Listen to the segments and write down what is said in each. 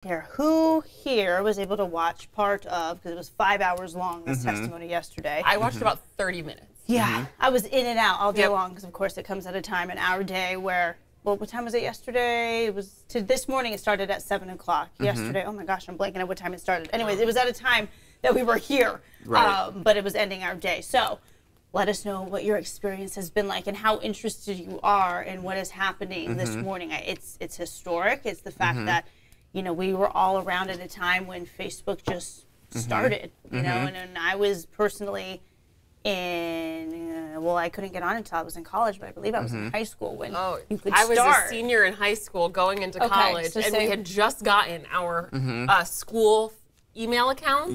Here, who here was able to watch part of, because it was 5 hours long, this testimony yesterday. I watched about 30 minutes. Yeah, I was in and out all day long, because of course it comes at a time in our day where, well, what time was it yesterday? It was, this morning it started at 7 o'clock. Yesterday, oh my gosh, I'm blanking on what time it started. Anyways, it was at a time that we were here, but it was ending our day. So let us know what your experience has been like and how interested you are in what is happening this morning. It's historic. It's the fact that, you know, we were all around at a time when Facebook just started, you know, and I was personally in, well, I couldn't get on until I was in college, but I believe I was in high school when you could start. I was a senior in high school going into college, so and we had just gotten our school email accounts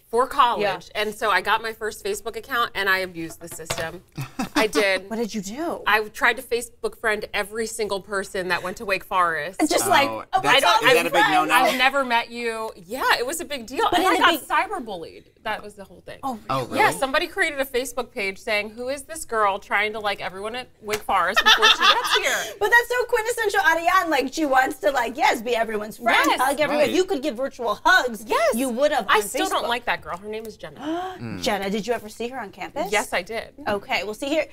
for college. And so I got my first Facebook account and I abused the system. I did. What did you do? I tried to Facebook friend every single person that went to Wake Forest. It's just like, is that a big no-no? I've never met you. Yeah, it was a big deal. But and I got cyberbullied. That was the whole thing. Oh, really? Yeah, somebody created a Facebook page saying, who is this girl trying to like everyone at Wake Forest before she gets here? But that's so quintessential Ariane. Like, she wants to, like, be everyone's friend, hug everyone. If you could give virtual hugs, you would have on I still Facebook. don't like that girl. Her name is Jenna. Jenna, did you ever see her on campus? Yes, I did. Okay, well, see here,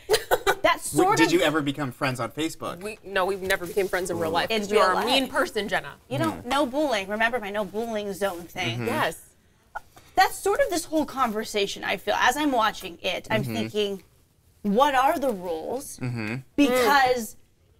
that's sort of... Did you ever become friends on Facebook? No, we never became friends in real life. In You're real a mean life. person, Jenna. You know, no bullying. Remember my no bullying zone thing? Yes. That's sort of this whole conversation, I feel. As I'm watching it, I'm thinking, what are the rules? Because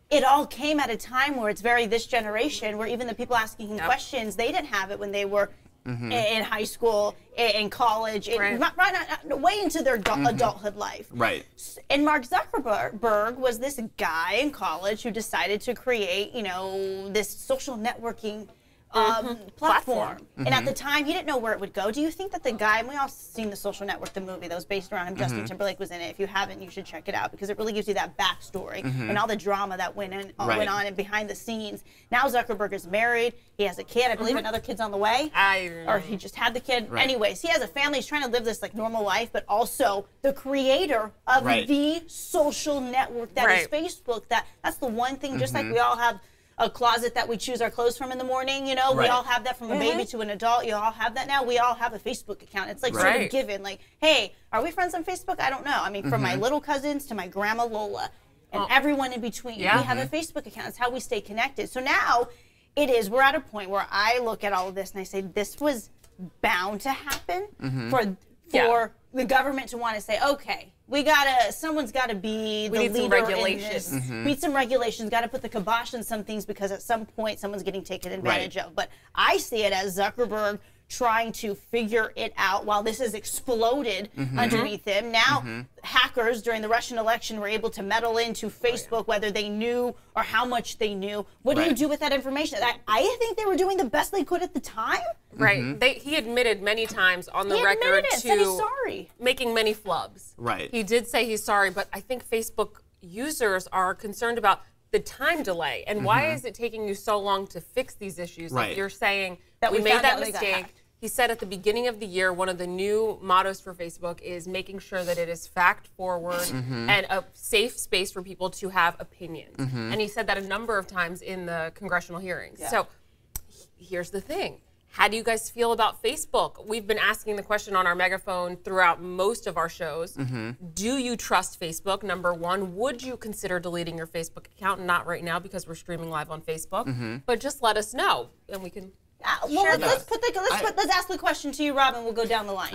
it all came at a time where it's very this generation, where even the people asking him questions, they didn't have it when they were in high school, in college, way into their adulthood life. Right. And Mark Zuckerberg was this guy in college who decided to create, you know, this social networking platform. And at the time, he didn't know where it would go. Do you think that the guy, and we all seen The Social Network, the movie that was based around him, Justin Timberlake was in it. If you haven't, you should check it out because it really gives you that backstory and all the drama that went on and behind the scenes. Now Zuckerberg is married. He has a kid. I believe another kid's on the way. Or he just had the kid. Anyways, he has a family. He's trying to live this like normal life, but also the creator of the social network that is Facebook. That's the one thing, just like we all have a closet that we choose our clothes from in the morning, you know, we all have that from a baby to an adult. You all have that now. We all have a Facebook account. It's like sort of given, like, hey, are we friends on Facebook? I don't know. I mean, from my little cousins to my grandma Lola and everyone in between, we have a Facebook account. It's how we stay connected. So now we're at a point where I look at all of this and I say, this was bound to happen for the government to want to say, okay, someone's gotta be the leader some regulations. in this. We need some regulations, gotta put the kibosh on some things because at some point someone's getting taken advantage of. But I see it as Zuckerberg trying to figure it out while this has exploded underneath him. Now, hackers during the Russian election were able to meddle into Facebook, whether they knew or how much they knew. What do you do with that information? I think they were doing the best they could at the time. He admitted many times on the record said he's sorry. Making many flubs. He did say he's sorry, but I think Facebook users are concerned about the time delay and why is it taking you so long to fix these issues? Like you're saying that we made that mistake. He said at the beginning of the year, one of the new mottos for Facebook is making sure that it is fact forward and a safe space for people to have opinions. And he said that a number of times in the congressional hearings. So here's the thing. How do you guys feel about Facebook? We've been asking the question on our megaphone throughout most of our shows. Do you trust Facebook? Number one, would you consider deleting your Facebook account? Not right now because we're streaming live on Facebook, but just let us know and we can share let's ask the question to you, Rob, and we'll go down the line.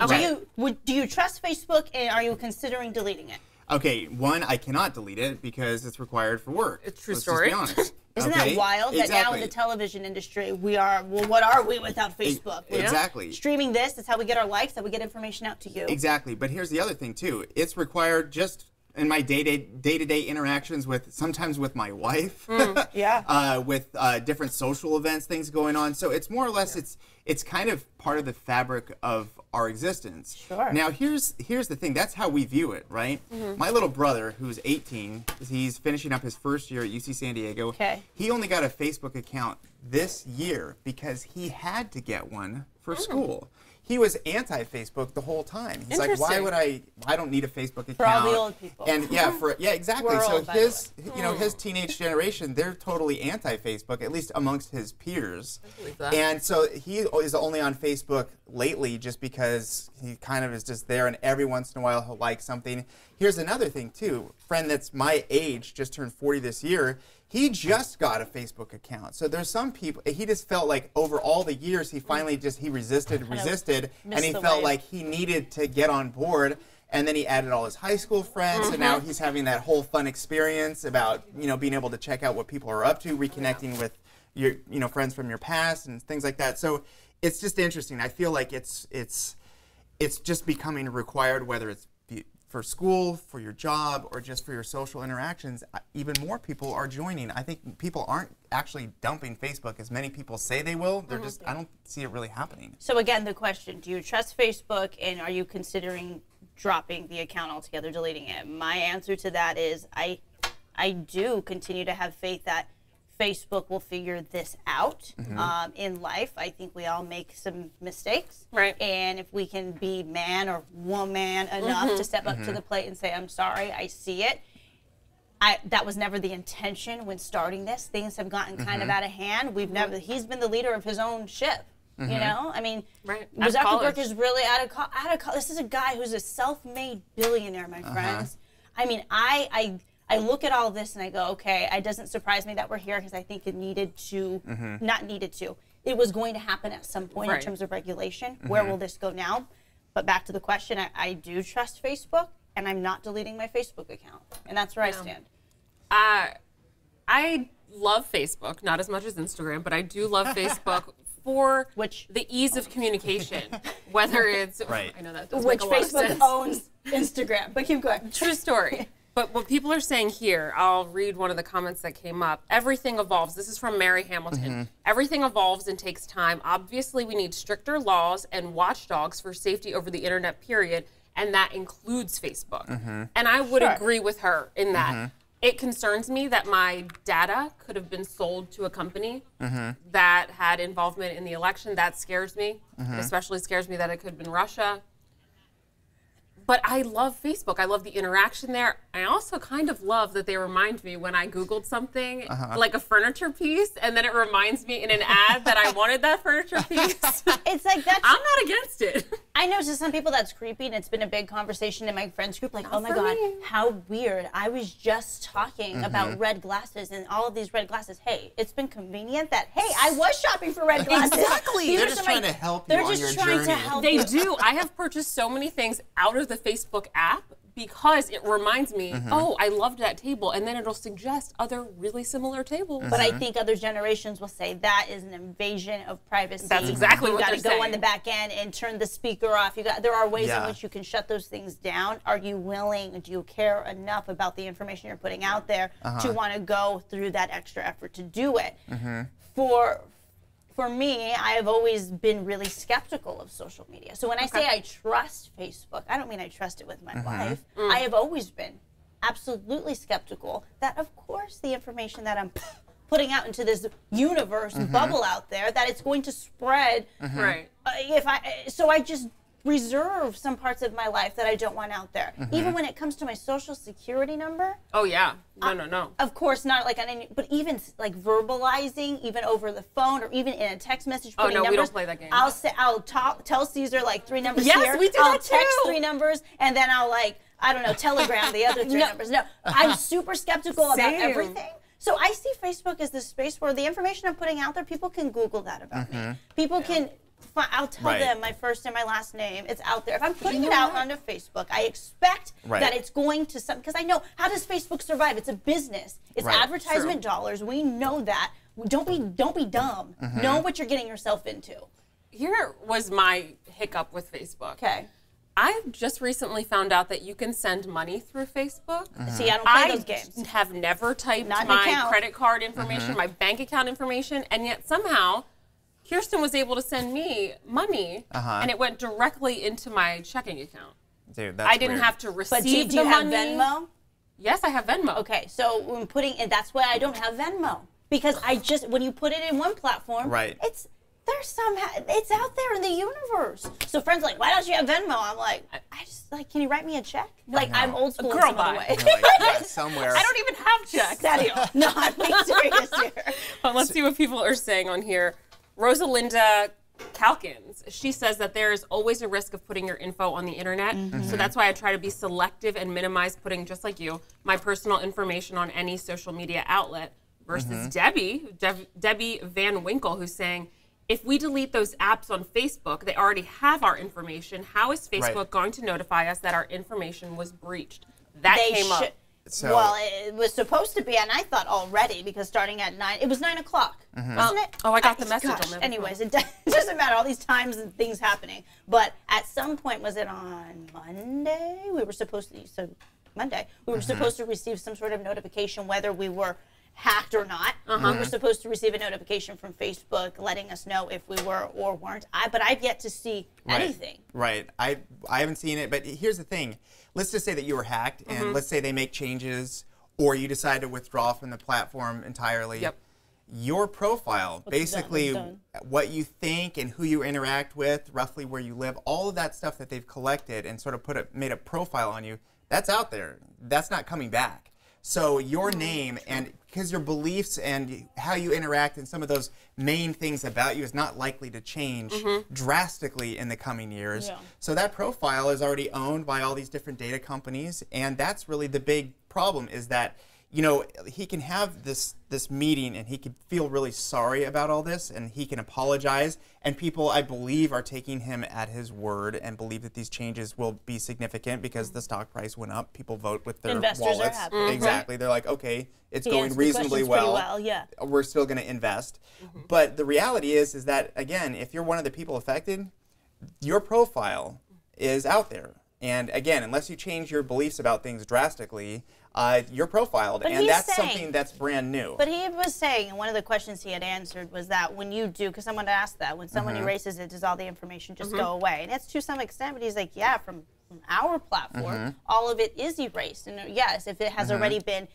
Do you trust Facebook and are you considering deleting it? Okay, one, I cannot delete it because it's required for work. It's true story. Let's just be honest. Isn't that wild that now in the television industry we are, well, what are we without Facebook? Exactly. Streaming this, that's how we get our likes, how we get information out to you. Exactly, but here's the other thing too. It's required just in my day-to-day interactions sometimes with my wife, with different social events, things going on. So it's more or less, it's it's kind of part of the fabric of our existence. Sure. Now, here's the thing. That's how we view it, right? My little brother, who's 18, he's finishing up his first year at UC San Diego. Okay. He only got a Facebook account this year because he had to get one for school. He was anti-Facebook the whole time. He's like, I don't need a Facebook account. For all the old people. And exactly. We're so old, his teenage generation, they're totally anti-Facebook, at least amongst his peers. And so he is only on Facebook lately just because he kind of is just there, and every once in a while he'll like something. Here's another thing too. A friend that's my age, just turned 40 this year. He just got a Facebook account. So there's some people, he just felt like over all the years, he finally he resisted, and he felt like he needed to get on board. And then he added all his high school friends, and now he's having that whole fun experience about, being able to check out what people are up to, reconnecting with your, friends from your past and things like that. So it's just interesting. I feel like it's just becoming required, whether it's for school, for your job, or just for your social interactions. Even more people are joining. I think people aren't actually dumping Facebook as many people say they will. They're just, I don't see it really happening. So again, the question, do you trust Facebook, and are you considering dropping the account altogether, deleting it? My answer to that is I do continue to have faith that Facebook will figure this out in life. I think we all make some mistakes. Right. And if we can be man or woman enough to step up to the plate and say, I'm sorry, I see it. That was never the intention when starting this. Things have gotten kind of out of hand. He's been the leader of his own ship. You know, I mean, Zuckerberg is really out of college. This is a guy who's a self-made billionaire, my friends. I mean, I look at all of this and I go, okay, it doesn't surprise me that we're here, because I think it needed to, not needed to. It was going to happen at some point in terms of regulation. Where will this go now? But back to the question, I do trust Facebook, and I'm not deleting my Facebook account. And that's where I stand. I love Facebook, not as much as Instagram, but I do love Facebook for the ease of communication. Whether it's, I know that doesn't make a lot of sense. Facebook owns Instagram, but keep going. True story. But what people are saying here, I'll read one of the comments that came up. Everything evolves. This is from Mary Hamilton. Everything evolves and takes time. Obviously, we need stricter laws and watchdogs for safety over the internet, period. And that includes Facebook. And I would agree with her in that. It concerns me that my data could have been sold to a company that had involvement in the election. That scares me. It especially scares me that it could have been Russia. But I love Facebook. I love the interaction there. I also kind of love that they remind me when I Googled something, like a furniture piece, and then it reminds me in an ad that I wanted that furniture piece. It's like that's... I'm not against it. I know to some people that's creepy, and it's been a big conversation in my friends group, like, oh my God, how weird. I was just talking about red glasses and all of these red glasses. Hey, it's been convenient that, hey, I was shopping for red glasses. Exactly. They're just trying to help you on your journey. They're just trying to help you. They do. I have purchased so many things out of the Facebook app because it reminds me, oh, I loved that table, and then it'll suggest other really similar tables. But I think other generations will say that is an invasion of privacy. That's exactly what they're saying. You got to go on the back end and turn the speaker off. There are ways in which you can shut those things down. Are you willing? Do you care enough about the information you're putting out there to want to go through that extra effort to do it? For me, I have always been really skeptical of social media. So when I say I trust Facebook, I don't mean I trust it with my life. I have always been absolutely skeptical that, of course, the information that I'm putting out into this universe bubble out there, that it's going to spread. So I just reserve some parts of my life that I don't want out there. Even when it comes to my social security number. Oh yeah, no. Of course not like on any, but even like verbalizing, even over the phone or even in a text message. Oh no, numbers, we don't play that game. I'll tell Caesar like 3 numbers yes, here. We do I'll that text too. 3 numbers, and then I'll telegram the other 3 numbers. No, I'm super skeptical about everything. So I see Facebook as this space where the information I'm putting out there, people can Google that about me. People can. I'll tell them my first and my last name. It's out there. If I'm putting it out onto Facebook, I expect that it's going to because I know, how does Facebook survive? It's a business. It's advertisement dollars. We know that. Don't be dumb. Know what you're getting yourself into. Here was my hiccup with Facebook. Okay. I just recently found out that you can send money through Facebook. See, I don't play those games. I have never typed my credit card information, my bank account information, and yet somehow Kirsten was able to send me money, and it went directly into my checking account. Dude, that's I didn't weird. have to receive But do you the have money. Venmo? Yes, I have Venmo. Okay, so when putting it, that's why I don't have Venmo. Because when you put it in one platform, it's out there in the universe. So friends are like, why don't you have Venmo? I'm like, I just like, can you write me a check? Like, I'm old school. Girl, in some other way. Like, yeah, somewhere. I don't even have checks. Serio. No, I'm being serious here. But let's see what people are saying on here. Rosalinda Calkins, she says that there is always a risk of putting your info on the internet. So that's why I try to be selective and minimize putting, just like you, my personal information on any social media outlet. Versus Debbie Van Winkle, who's saying, if we delete those apps on Facebook, they already have our information. How is Facebook going to notify us that our information was breached? That came up. So, well, it was supposed to be, and I thought already, because starting at 9, it was 9 o'clock, wasn't it? Oh, I got the message gosh, on that. Anyways, it doesn't matter, all these times and things happening. But at some point, was it on Monday? We were supposed to, Monday, we were supposed to receive some sort of notification whether we were hacked or not. We were supposed to receive a notification from Facebook letting us know if we were or weren't. But I've yet to see anything. Right. I haven't seen it, but here's the thing. Let's just say that you were hacked, and let's say they make changes, or you decide to withdraw from the platform entirely. Yep. Your profile, basically what you think and who you interact with, roughly where you live, all of that stuff that they've collected and sort of made a profile on you, that's out there. That's not coming back. So your name, and because your beliefs and how you interact and some of those main things about you is not likely to change drastically in the coming years. Yeah. So that profile is already owned by all these different data companies, and that's really the big problem, is that, you know, he can have this meeting and he can feel really sorry about all this, and he can apologize, and people, I believe, are taking him at his word and believe that these changes will be significant because the stock price went up. People vote with their Investors wallets. Are happy. Exactly. They're like, okay, it's He going answered the reasonably questions pretty well. Yeah. We're still going to invest. But the reality is that, again, if you're one of the people affected, your profile is out there. And again, unless you change your beliefs about things drastically, you're profiled, and that's something that's brand new. But he was saying, and one of the questions he had answered was that when you do, because someone asked that, when someone erases it, does all the information just go away? And it's to some extent, but he's like, yeah, from our platform, all of it is erased. And yes, if it has already been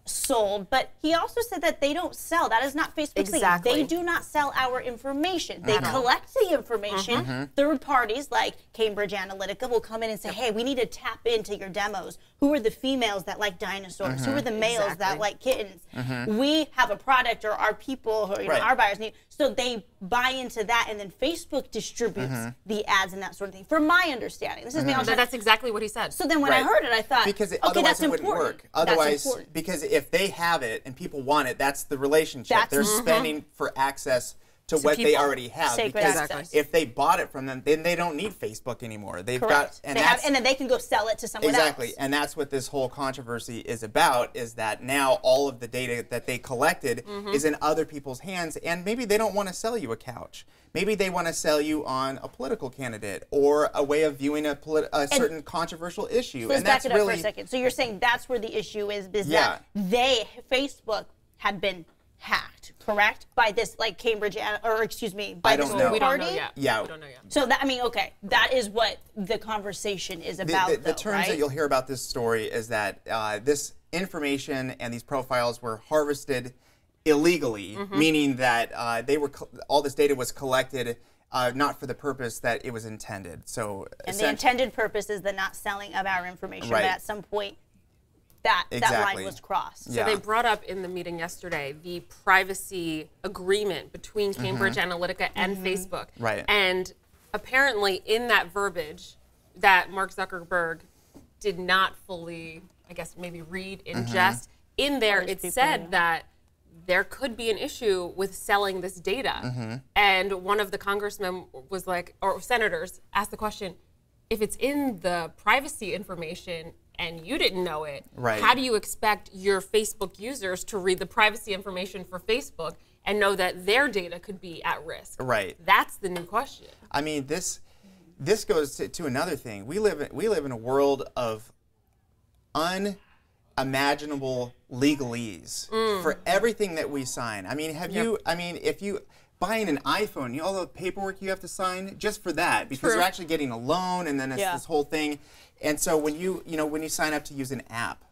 sold, but he also said that they don't sell. That is not Facebook's thing. They do not sell our information. They collect the information. Third parties like Cambridge Analytica will come in and say, hey, we need to tap into your demos. Who are the females that like dinosaurs? Who are the males that like kittens? We have a product, or our people, or our buyers need. So they buy into that, and then Facebook distributes the ads and that sort of thing. From my understanding, this is me. That's exactly what he said. So then when I heard it, I thought, because okay, otherwise that's it wouldn't important. work. Otherwise, that's important. because if they have it and people want it, that's the relationship. They're spending for access to what they already have. Sacred because access. if they bought it from them, then they don't need Facebook anymore. They've Correct. got, and then they can go sell it to someone else. Exactly, and that's what this whole controversy is about, is that now all of the data that they collected is in other people's hands, and maybe they don't want to sell you a couch. Maybe they want to sell you on a political candidate or a way of viewing a certain controversial issue. So let's back it up for a second. So you're saying that's where the issue is that Facebook had been hacked, correct? By this, like, Cambridge, or excuse me, by this third party? We don't know yet. Yeah. We don't know yet. So that, I mean, okay, that is what the conversation is about, the terms that you'll hear about this story is that this information and these profiles were harvested illegally, meaning that all this data was collected not for the purpose that it was intended. So, and the intended purpose is the not selling of our information, but at some point that line was crossed. So they brought up in the meeting yesterday the privacy agreement between Cambridge Analytica and Facebook. Right. And apparently in that verbiage that Mark Zuckerberg did not fully, I guess, maybe read, ingest, in there it said that there could be an issue with selling this data. And one of the congressmen was like, or senators asked the question, if it's in the privacy information and you didn't know it, how do you expect your Facebook users to read the privacy information for Facebook and know that their data could be at risk? Right. That's the new question. I mean, this goes to another thing. We live in a world of unimaginable legalese for everything that we sign. I mean, if you, buying an iPhone, all the paperwork you have to sign just for that, because you're actually getting a loan, and then it's this whole thing. And so when you sign up to use an app,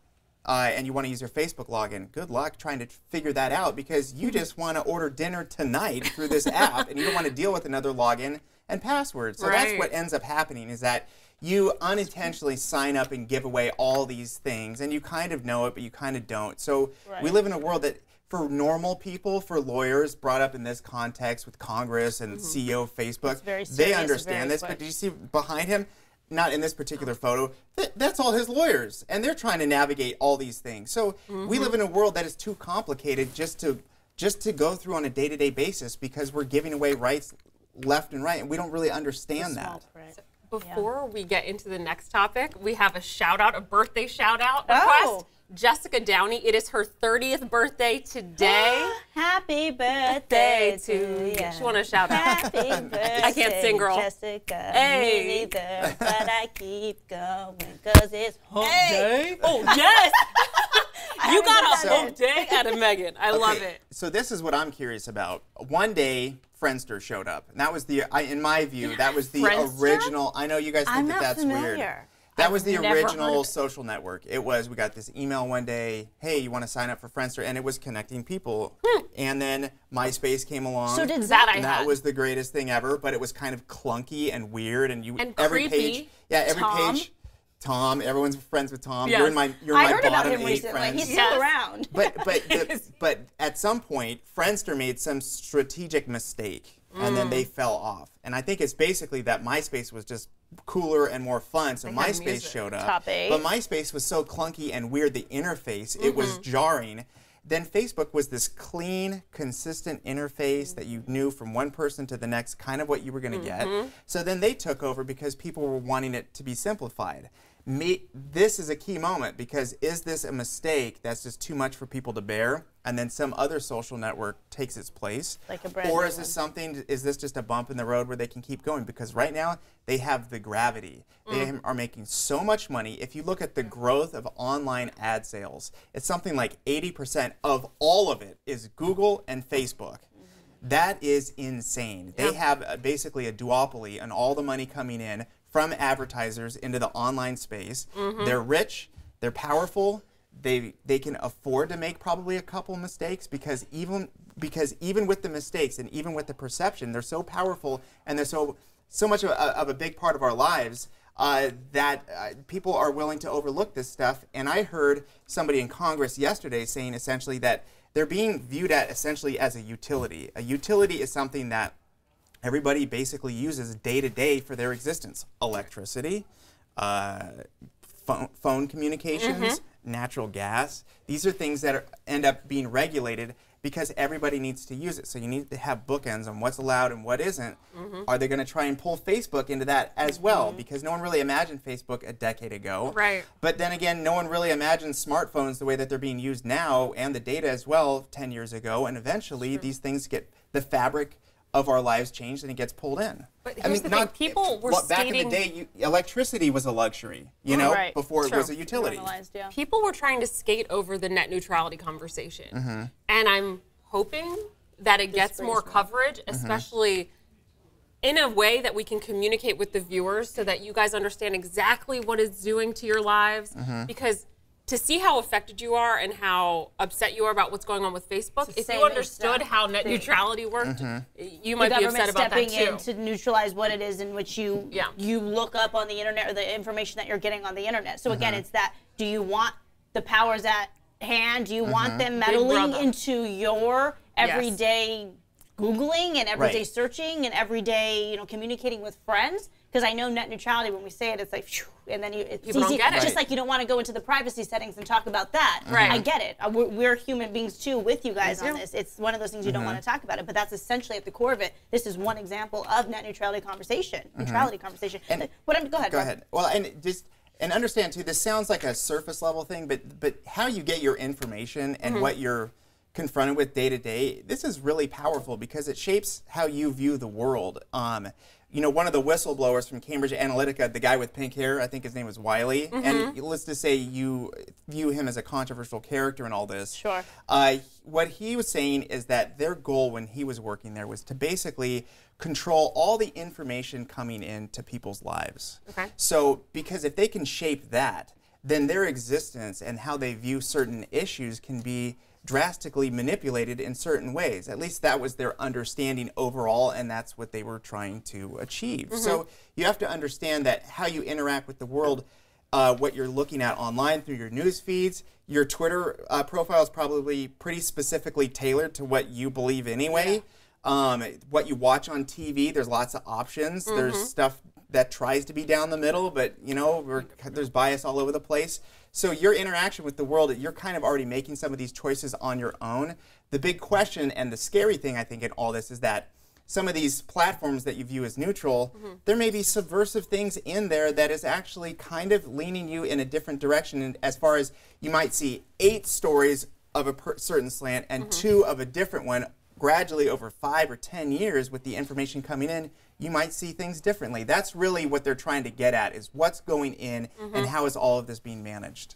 and you want to use your Facebook login, good luck trying to figure that out, because you just want to order dinner tonight through this app, and you don't want to deal with another login and password. So that's what ends up happening, is that you unintentionally sign up and give away all these things, and you kind of know it, but you kind of don't. So we live in a world that, for normal people, for lawyers brought up in this context with Congress and CEO of Facebook, they understand this. But did you see behind him? Not in this particular photo, that's all his lawyers, and they're trying to navigate all these things. So we live in a world that is too complicated just to go through on a day-to-day basis, because we're giving away rights left and right, and we don't really understand that. Before we get into the next topic, we have a shout-out, a birthday shout-out request. Jessica Downey, it is her 30th birthday today. Happy birthday to you. She want to shout out. Happy birthday, I can't sing, girl. Jessica. Hey. Me neither, but I keep going because it's hump day. Oh, yes. You got a hump day out of Megan. I love it. So this is what I'm curious about. One day, Friendster showed up, and that was in my view, that was the original. I know you guys think that's weird. That was the original social network. It was, we got this email one day, hey, you want to sign up for Friendster? And it was connecting people. And then MySpace came along. So did that. And that was the greatest thing ever, but it was kind of clunky and weird. And every creepy. Page, Tom, everyone's friends with Tom. Yes. You're in my bottom 8 friends. He's still around. But at some point, Friendster made some strategic mistake, and then they fell off. And I think it's basically that MySpace was just cooler and more fun, so MySpace showed up. Top 8. But MySpace was so clunky and weird, the interface, it was jarring. Then Facebook was this clean, consistent interface that you knew from one person to the next, kind of what you were going to get. So then they took over because people were wanting it to be simplified. This is a key moment, because is this a mistake that's just too much for people to bear, and then some other social network takes its place? Or is this just a bump in the road where they can keep going? Because right now they have the gravity. They are making so much money. If you look at the growth of online ad sales, it's something like 80% of all of it is Google and Facebook. That is insane. They have basically a duopoly on all the money coming in from advertisers into the online space. They're rich, they're powerful, they can afford to make probably a couple mistakes, because even with the mistakes and even with the perception, they're so powerful, and they're so much of a big part of our lives that people are willing to overlook this stuff. And I heard somebody in Congress yesterday saying essentially that they're being viewed at essentially as a utility. A utility is something that everybody basically uses day to day for their existence. Electricity, phone communications, natural gas. These are things that end up being regulated because everybody needs to use it. So you need to have bookends on what's allowed and what isn't. Are they going to try and pull Facebook into that as well? Because no one really imagined Facebook a decade ago. Right. But then again, no one really imagined smartphones the way that they're being used now, and the data as well 10 years ago. And eventually these things get, the fabric of our lives changed, and it gets pulled in. But here's the thing, people were back in the day, electricity was a luxury, you know, before it was a utility. People were trying to skate over the net neutrality conversation, and I'm hoping that it gets more coverage, especially in a way that we can communicate with the viewers, so that you guys understand exactly what it's doing to your lives, because to see how affected you are and how upset you are about what's going on with Facebook, if you understood how net neutrality worked, you might be upset about that too. The government stepping in to neutralize what it is in which you look up on the internet, or the information that you're getting on the internet. So again, it's that, do you want the powers at hand? Do you want them meddling into your everyday Googling and everyday searching and everyday, communicating with friends? Because I know net neutrality, when we say it, it's like, phew, and then it's easy. Just like you don't want to go into the privacy settings and talk about that. Right. I get it. We're human beings too, with you guys on this. It's one of those things you don't want to talk about it, but that's essentially at the core of it. This is one example of net neutrality conversation. And go ahead. Go ahead. Well, and understand too, this sounds like a surface level thing, but how you get your information and what you're confronted with day to day, this is really powerful because it shapes how you view the world. You know, one of the whistleblowers from Cambridge Analytica, the guy with pink hair, I think his name was Wiley, and let's just say you view him as a controversial character in all this. Sure. What he was saying is that their goal when he was working there was to basically control all the information coming into people's lives. Okay. So, because if they can shape that, then their existence and how they view certain issues can be drastically manipulated in certain ways. At least that was their understanding overall, and that's what they were trying to achieve. So you have to understand that how you interact with the world, what you're looking at online through your news feeds, your Twitter profile is probably pretty specifically tailored to what you believe anyway. What you watch on TV, there's lots of options. There's stuff that tries to be down the middle, but you know, there's bias all over the place. So your interaction with the world, you're kind of already making some of these choices on your own. The big question and the scary thing, I think, in all this is that some of these platforms that you view as neutral, there may be subversive things in there that is actually kind of leaning you in a different direction. And as far as you might see 8 stories of a certain slant and 2 of a different one, gradually over 5 or 10 years with the information coming in, you might see things differently. That's really what they're trying to get at, is what's going in and how is all of this being managed.